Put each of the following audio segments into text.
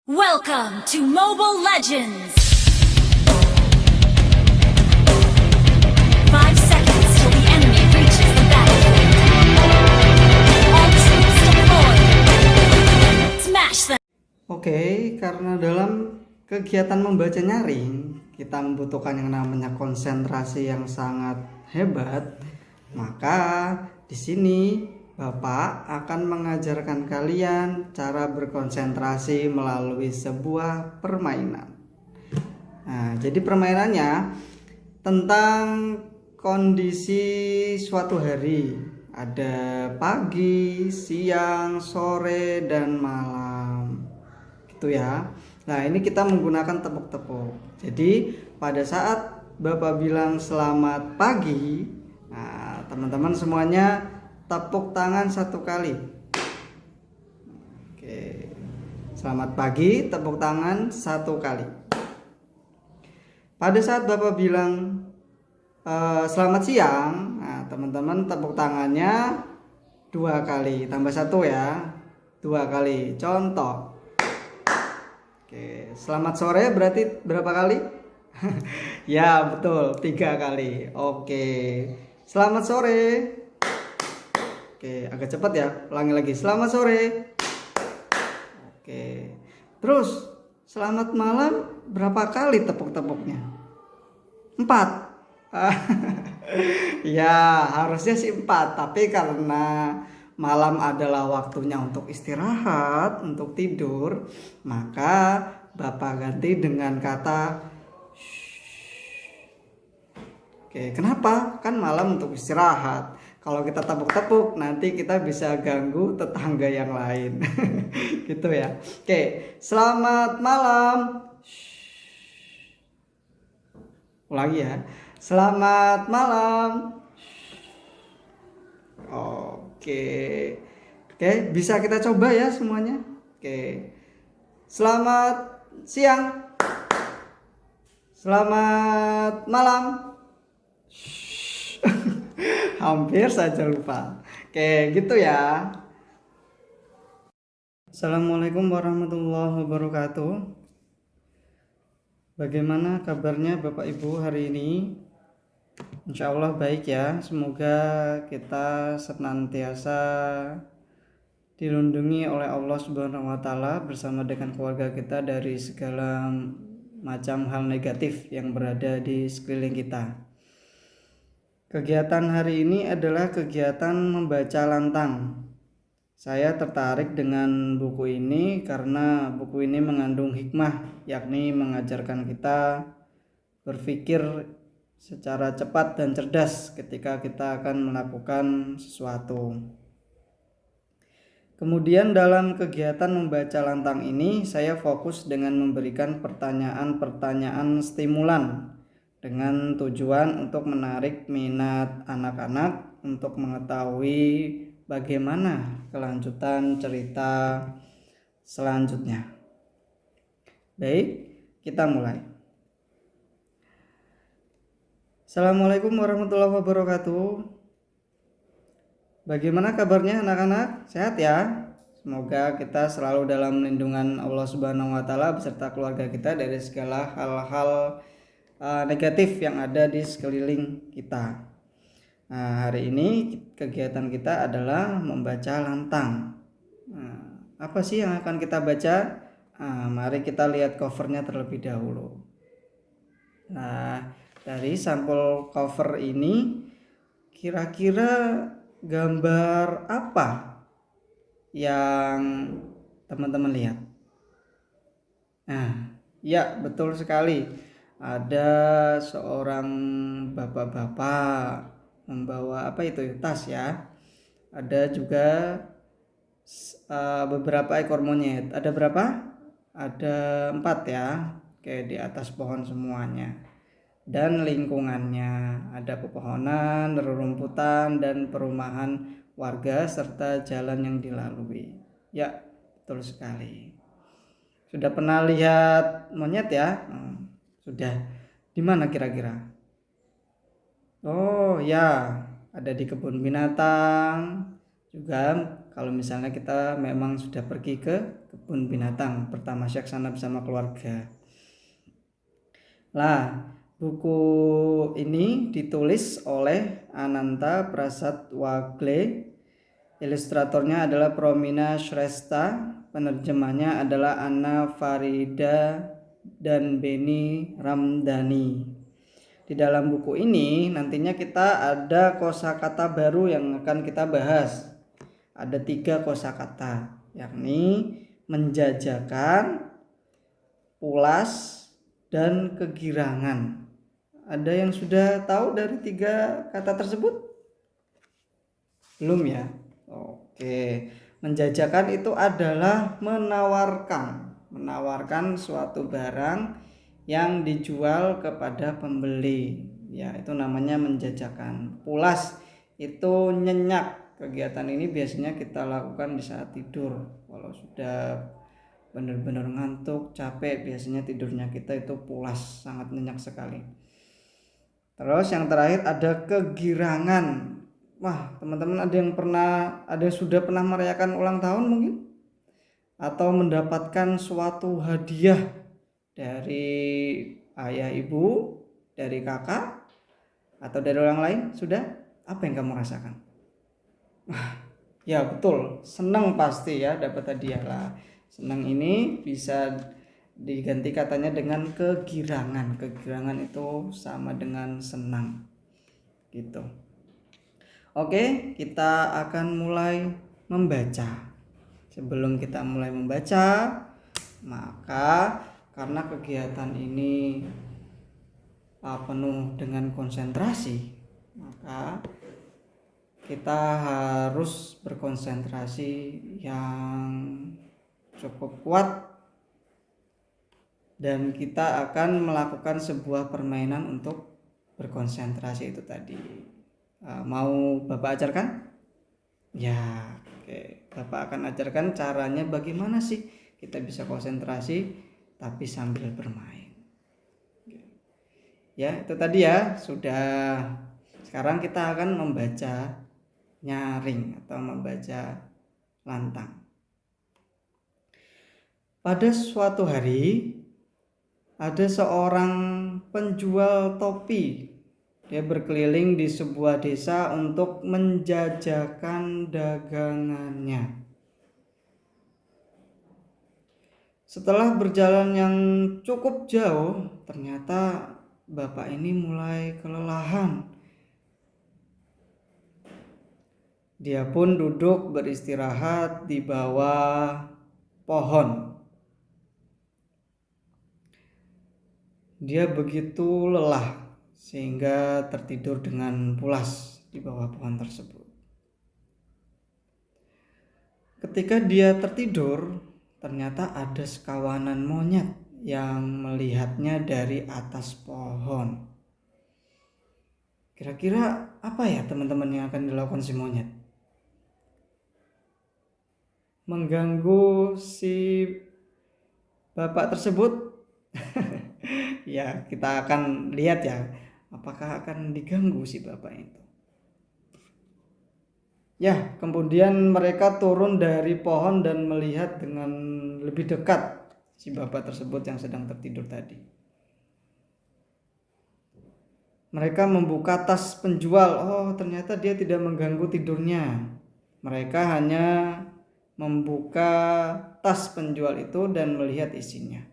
Welcome to Mobile Legends! 5 seconds till the enemy reaches the battlefield. All troops deployed. Smash them! Oke, karena dalam kegiatan membaca nyaring kita membutuhkan yang namanya konsentrasi yang sangat hebat, maka di sini Bapak akan mengajarkan kalian cara berkonsentrasi melalui sebuah permainan. Nah, jadi permainannya tentang kondisi suatu hari. Ada pagi, siang, sore, dan malam. Gitu ya. Nah, ini kita menggunakan tepuk-tepuk. Jadi, pada saat Bapak bilang selamat pagi, nah, teman-teman semuanya tepuk tangan 1 kali. Oke. Selamat pagi, tepuk tangan 1 kali. Pada saat Bapak bilang selamat siang, nah, teman-teman tepuk tangannya 2 kali, tambah 1 ya. 2 kali. Contoh. Oke, selamat sore berarti berapa kali? Ya, betul, 3 kali. Oke. Selamat sore. Oke, agak cepat ya. Ulangi lagi. Selamat sore. Oke. Terus, selamat malam berapa kali tepuk-tepuknya? 4. Ya, harusnya sih 4. Tapi karena malam adalah waktunya untuk istirahat, untuk tidur, maka Bapak ganti dengan kata Oke, kenapa? Kan malam untuk istirahat. Kalau kita tepuk-tepuk, nanti kita bisa ganggu tetangga yang lain. Gitu ya. Oke, selamat malam. Ulangi ya. Selamat malam. Oke. Oke, bisa kita coba ya semuanya. Oke. Selamat siang. Selamat malam. Hampir saja lupa. Oke, gitu ya. Assalamualaikum warahmatullahi wabarakatuh. Bagaimana kabarnya Bapak Ibu hari ini? Insya Allah baik ya. Semoga kita senantiasa dilindungi oleh Allah Subhanahu wa Ta'ala bersama dengan keluarga kita dari segala macam hal negatif yang berada di sekeliling kita. Kegiatan hari ini adalah kegiatan membaca lantang. Saya tertarik dengan buku ini karena buku ini mengandung hikmah, yakni mengajarkan kita berpikir secara cepat dan cerdas ketika kita akan melakukan sesuatu. Kemudian dalam kegiatan membaca lantang ini saya fokus dengan memberikan pertanyaan-pertanyaan stimulan dengan tujuan untuk menarik minat anak-anak untuk mengetahui bagaimana kelanjutan cerita selanjutnya. Baik, kita mulai. Assalamualaikum warahmatullahi wabarakatuh. Bagaimana kabarnya anak-anak? Sehat ya? Semoga kita selalu dalam lindungan Allah Subhanahu wa Ta'ala beserta keluarga kita dari segala hal-hal negatif yang ada di sekeliling kita. Nah, hari ini kegiatan kita adalah membaca lantang. Nah, apa sih yang akan kita baca? Nah, mari kita lihat covernya terlebih dahulu. Nah, dari sampul cover ini kira-kira gambar apa yang teman-teman lihat? Nah, ya betul sekali. Ada seorang bapak-bapak membawa apa itu tas ya. Ada juga beberapa ekor monyet. Ada berapa? Ada 4 ya. Oke, di atas pohon semuanya. Dan lingkungannya ada pepohonan, rerumputan, dan perumahan warga serta jalan yang dilalui. Ya, betul sekali. Sudah pernah lihat monyet ya? Sudah. Di mana kira-kira? Oh ya, ada di kebun binatang, juga kalau misalnya kita memang sudah pergi ke kebun binatang bertamasyak sana bersama keluarga. Lah, buku ini ditulis oleh Ananta Prasad Wagle. Ilustratornya adalah Promina Shrestha, penerjemahnya adalah Anna Farida dan Beni Ramdhani. Di dalam buku ini nantinya kita ada kosakata baru yang akan kita bahas. Ada 3 kosakata, yakni menjajakan, pulas, dan kegirangan. Ada yang sudah tahu dari 3 kata tersebut? Belum ya? Oke, menjajakan itu adalah menawarkan suatu barang yang dijual kepada pembeli. Ya, itu namanya menjajakan. Pulas itu nyenyak. Kegiatan ini biasanya kita lakukan di saat tidur. Kalau sudah benar-benar ngantuk, capek, biasanya tidurnya kita itu pulas, sangat nyenyak sekali. Terus yang terakhir ada kegirangan. Wah, teman-teman ada yang sudah pernah merayakan ulang tahun mungkin? Atau mendapatkan suatu hadiah dari ayah ibu, dari kakak, atau dari orang lain? Sudah? Apa yang kamu rasakan? Wah, ya betul, senang pasti ya dapat hadiah lah. Senang ini bisa diganti katanya dengan kegirangan. Kegirangan itu sama dengan senang. Gitu. Oke, kita akan mulai membaca. Sebelum kita mulai membaca, maka karena kegiatan ini penuh dengan konsentrasi, maka kita harus berkonsentrasi yang cukup kuat, dan kita akan melakukan sebuah permainan untuk berkonsentrasi itu tadi. Mau Bapak ajarkan? Ya, oke. Bapak akan ajarkan caranya bagaimana sih kita bisa konsentrasi tapi sambil bermain. Ya, itu tadi ya, sudah. Sekarang kita akan membaca nyaring atau membaca lantang. Pada suatu hari ada seorang penjual topi. Dia berkeliling di sebuah desa untuk menjajakan dagangannya. Setelah berjalan yang cukup jauh, ternyata bapak ini mulai kelelahan. Dia pun duduk beristirahat di bawah pohon. Dia begitu lelah sehingga tertidur dengan pulas di bawah pohon tersebut. Ketika dia tertidur, ternyata ada sekawanan monyet yang melihatnya dari atas pohon. Kira-kira apa ya teman-teman yang akan dilakukan si monyet? Mengganggu si bapak tersebut? Ya, kita akan lihat ya, apakah akan diganggu si bapak itu. Ya, kemudian mereka turun dari pohon dan melihat dengan lebih dekat si bapak tersebut yang sedang tertidur tadi. Mereka membuka tas penjual. Oh, ternyata dia tidak mengganggu tidurnya. Mereka hanya membuka tas penjual itu dan melihat isinya.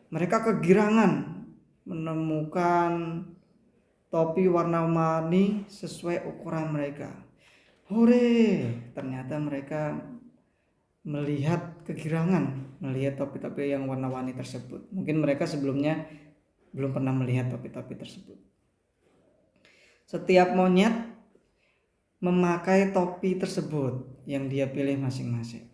Mereka kegirangan menemukan topi warna-warni sesuai ukuran mereka. Hore! Ternyata mereka melihat kegirangan melihat topi-topi yang warna-warni tersebut. Mungkin mereka sebelumnya belum pernah melihat topi-topi tersebut. Setiap monyet memakai topi tersebut yang dia pilih masing-masing.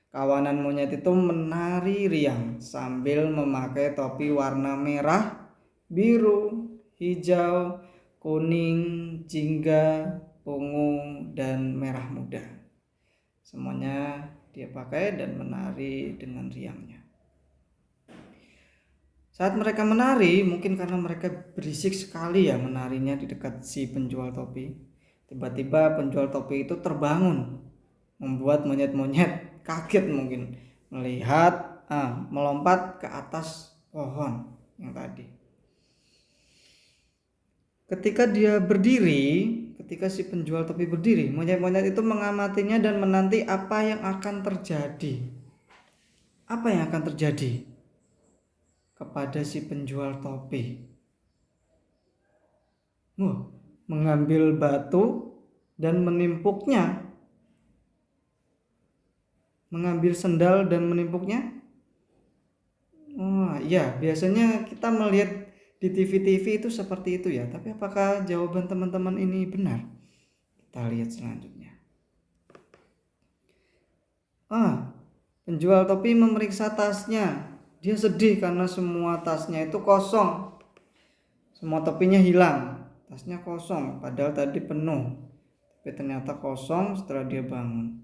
Kawanan monyet itu menari riang sambil memakai topi warna merah, biru, hijau, kuning, jingga, ungu, dan merah muda. Semuanya dia pakai dan menari dengan riangnya. Saat mereka menari, mungkin karena mereka berisik sekali ya menarinya di dekat si penjual topi, Tiba-tiba penjual topi itu terbangun, membuat monyet-monyet kaget mungkin melihat melompat ke atas pohon yang tadi. Ketika si penjual topi berdiri, monyet-monyet itu mengamatinya dan menanti apa yang akan terjadi. Apa yang akan terjadi kepada si penjual topi? Mengambil batu dan menimpuknya. Mengambil sendal dan menimpuknya. Iya, biasanya kita melihat di TV-TV itu seperti itu ya. Tapi apakah jawaban teman-teman ini benar? Kita lihat selanjutnya. Penjual topi memeriksa tasnya. Dia sedih karena semua tasnya itu kosong. Semua topinya hilang. Tasnya kosong, padahal tadi penuh. Tapi ternyata kosong setelah dia bangun.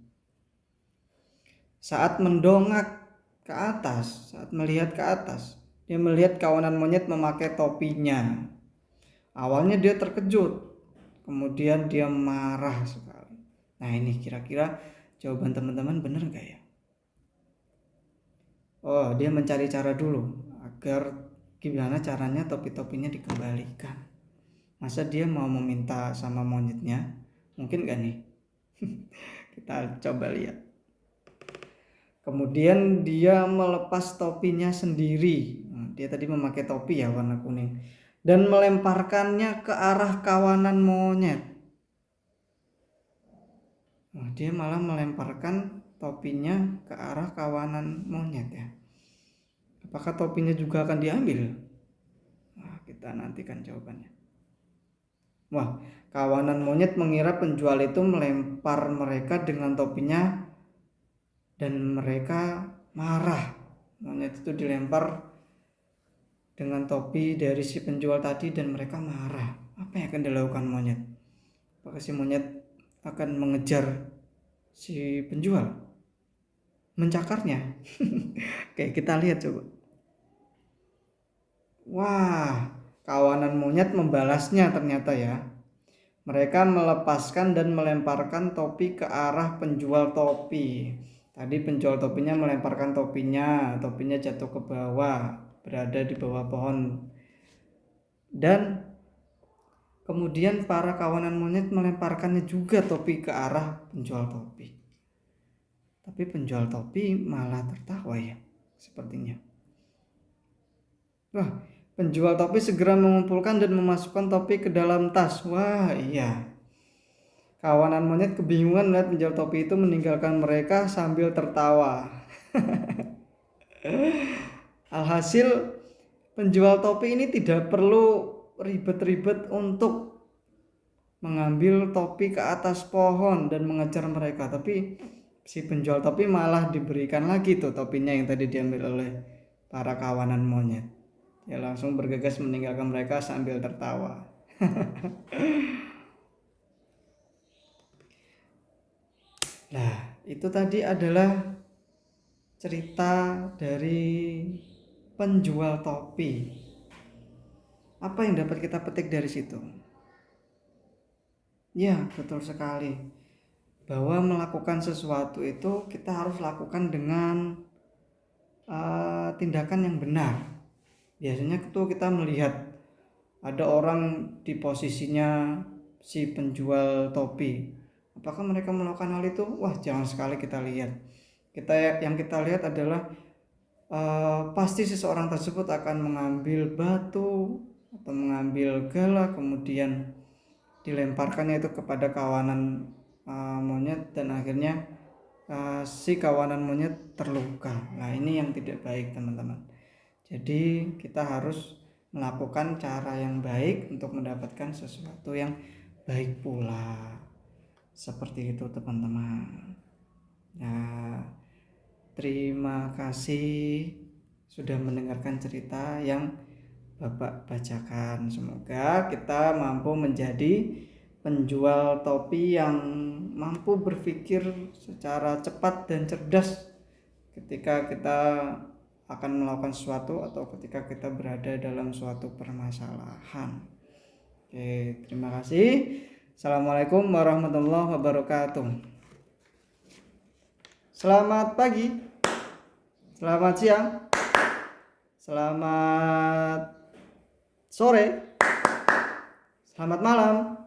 Saat mendongak ke atas, saat melihat ke atas, dia melihat kawanan monyet memakai topinya. Awalnya dia terkejut, kemudian dia marah sekali. Nah, ini kira-kira jawaban teman-teman benar gak ya? Dia mencari cara dulu agar gimana caranya topi-topinya dikembalikan. Masa dia mau meminta sama monyetnya? Mungkin gak nih? Kita coba lihat. Kemudian dia melepas topinya sendiri. Dia tadi memakai topi ya warna kuning. Dan melemparkannya ke arah kawanan monyet. Dia malah melemparkan topinya ke arah kawanan monyet ya. Apakah topinya juga akan diambil? Kita nantikan jawabannya. Kawanan monyet mengira penjual itu melempar mereka dengan topinya dan mereka marah. Monyet itu dilempar dengan topi dari si penjual tadi dan mereka marah. Apa yang akan dilakukan monyet? Apakah si monyet akan mengejar si penjual? Mencakarnya? Oke, kita lihat coba. Kawanan monyet membalasnya ternyata ya. Mereka melepaskan dan melemparkan topi ke arah penjual topi. Tadi penjual topinya melemparkan topinya jatuh ke bawah, berada di bawah pohon. Dan kemudian para kawanan monyet melemparkannya juga topi ke arah penjual topi. Tapi penjual topi malah tertawa ya, sepertinya. Penjual topi segera mengumpulkan dan memasukkan topi ke dalam tas. Iya. Kawanan monyet kebingungan melihat penjual topi itu meninggalkan mereka sambil tertawa. Alhasil penjual topi ini tidak perlu ribet-ribet untuk mengambil topi ke atas pohon dan mengejar mereka. Tapi si penjual topi malah diberikan lagi tuh topinya yang tadi diambil oleh para kawanan monyet. Dia langsung bergegas meninggalkan mereka sambil tertawa. Nah, itu tadi adalah cerita dari penjual topi. Apa yang dapat kita petik dari situ? Ya, betul sekali. Bahwa melakukan sesuatu itu kita harus lakukan dengan tindakan yang benar. Biasanya itu kita melihat ada orang di posisinya si penjual topi. Apakah mereka melakukan hal itu? Jangan sekali kita lihat. Yang kita lihat adalah pasti seseorang tersebut akan mengambil batu atau mengambil gala, kemudian dilemparkannya itu kepada kawanan monyet dan akhirnya si kawanan monyet terluka. Nah, ini yang tidak baik, teman-teman. Jadi kita harus melakukan cara yang baik untuk mendapatkan sesuatu yang baik pula. Seperti itu, teman-teman. Terima kasih sudah mendengarkan cerita yang Bapak bacakan. Semoga kita mampu menjadi penjual topi yang mampu berpikir secara cepat dan cerdas ketika kita akan melakukan sesuatu atau ketika kita berada dalam suatu permasalahan. Oke, terima kasih. Assalamualaikum warahmatullahi wabarakatuh. Selamat pagi, selamat siang, selamat sore, selamat malam.